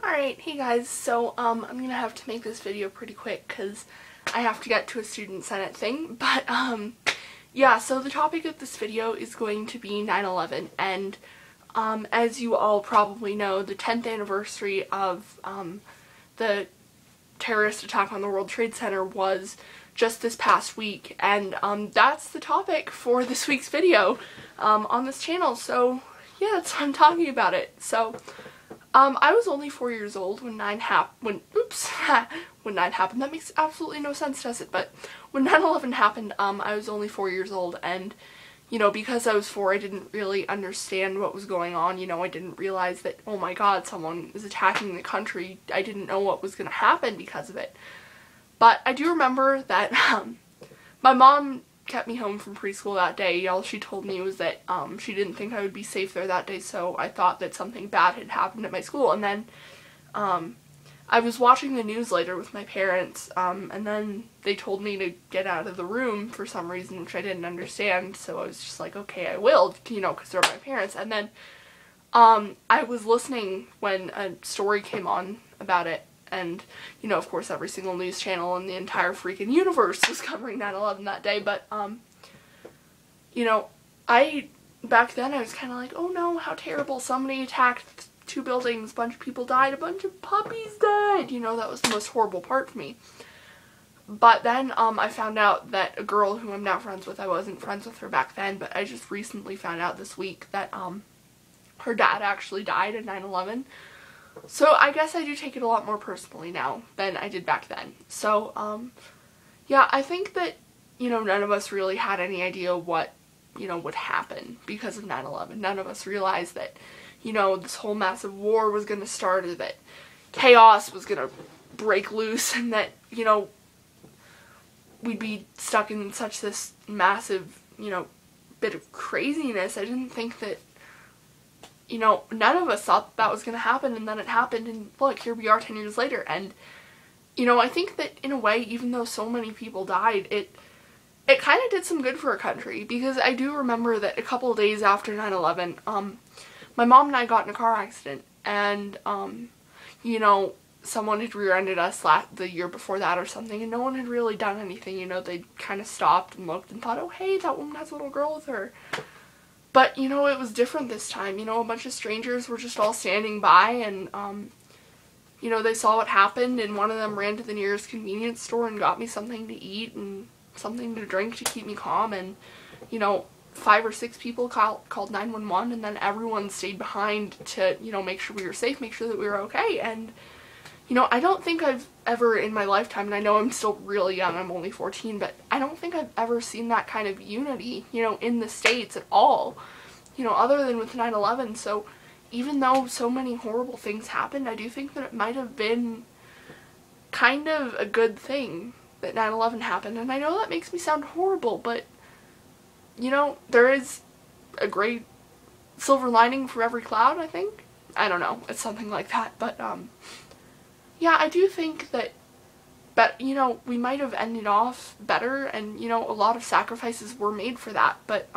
Alright, hey guys, so I'm gonna have to make this video pretty quick because I have to get to a student senate thing, but yeah, so the topic of this video is going to be 9/11, and as you all probably know, the 10th anniversary of the terrorist attack on the World Trade Center was just this past week, and that's the topic for this week's video on this channel, so yeah, that's why I'm talking about it. So I was only 4 years old when 9 happened. That makes absolutely no sense, does it? But when 9/11 happened, I was only 4 years old, and you know, because I was 4, I didn't really understand what was going on. You know, I didn't realize that, oh my god, someone is attacking the country. I didn't know what was going to happen because of it. But I do remember that my mom kept me home from preschool that day. All she told me was that she didn't think I would be safe there that day, so I thought that something bad had happened at my school. And then I was watching the news later with my parents, and then they told me to get out of the room for some reason, which I didn't understand, so I was just like, okay, I will, you know, because they're my parents. And then I was listening when a story came on about it, and, you know, of course, every single news channel in the entire freaking universe was covering 9/11 that day, but, you know, back then I was kind of like, oh no, how terrible, somebody attacked 2 buildings, a bunch of people died, a bunch of puppies died, you know, that was the most horrible part for me. But then, I found out that a girl who I'm now friends with, I wasn't friends with her back then, but I just recently found out this week that, her dad actually died in 9/11. So I guess I do take it a lot more personally now than I did back then. So, yeah, I think that, you know, none of us really had any idea what, you know, would happen because of 9/11. None of us realized that, you know, this whole massive war was going to start, or that chaos was going to break loose, and that, you know, we'd be stuck in such this massive, you know, bit of craziness. I didn't think that, you know, none of us thought that was going to happen, and then it happened, and look, here we are 10 years later. And, you know, I think that in a way, even though so many people died, it kind of did some good for our country, because I do remember that a couple of days after 9/11, my mom and I got in a car accident, and, you know, someone had rear-ended us the year before that or something, and no one had really done anything. You know, they kind of stopped and looked and thought, oh hey, that woman has a little girl with her. But, you know, it was different this time. You know, a bunch of strangers were just all standing by, and, you know, they saw what happened, and one of them ran to the nearest convenience store and got me something to eat and something to drink to keep me calm, and, you know, 5 or 6 people called 911, and then everyone stayed behind to, you know, make sure we were safe, make sure that we were okay. And, you know, I don't think I've ever in my lifetime, and I know I'm still really young, I'm only 14, but I don't think I've ever seen that kind of unity, you know, in the States at all, you know, other than with 9/11. So even though so many horrible things happened, I do think that it might have been kind of a good thing that 9/11 happened. And I know that makes me sound horrible, but, you know, there is a great silver lining for every cloud, I think. I don't know, it's something like that, but, yeah, I do think that, you know, we might have ended off better, and, you know, a lot of sacrifices were made for that, but,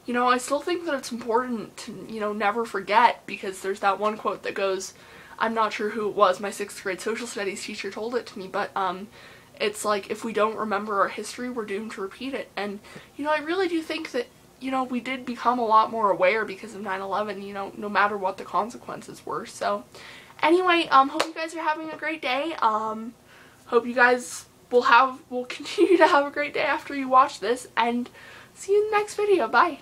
you know, I still think that it's important to, you know, never forget, because there's that one quote that goes, I'm not sure who it was, my 6th grade social studies teacher told it to me, but, it's like, if we don't remember our history, we're doomed to repeat it. And, you know, I really do think that, you know, we did become a lot more aware because of 9/11, you know, no matter what the consequences were. So, anyway, hope you guys are having a great day. Hope you guys will continue to have a great day after you watch this, and see you in the next video. Bye.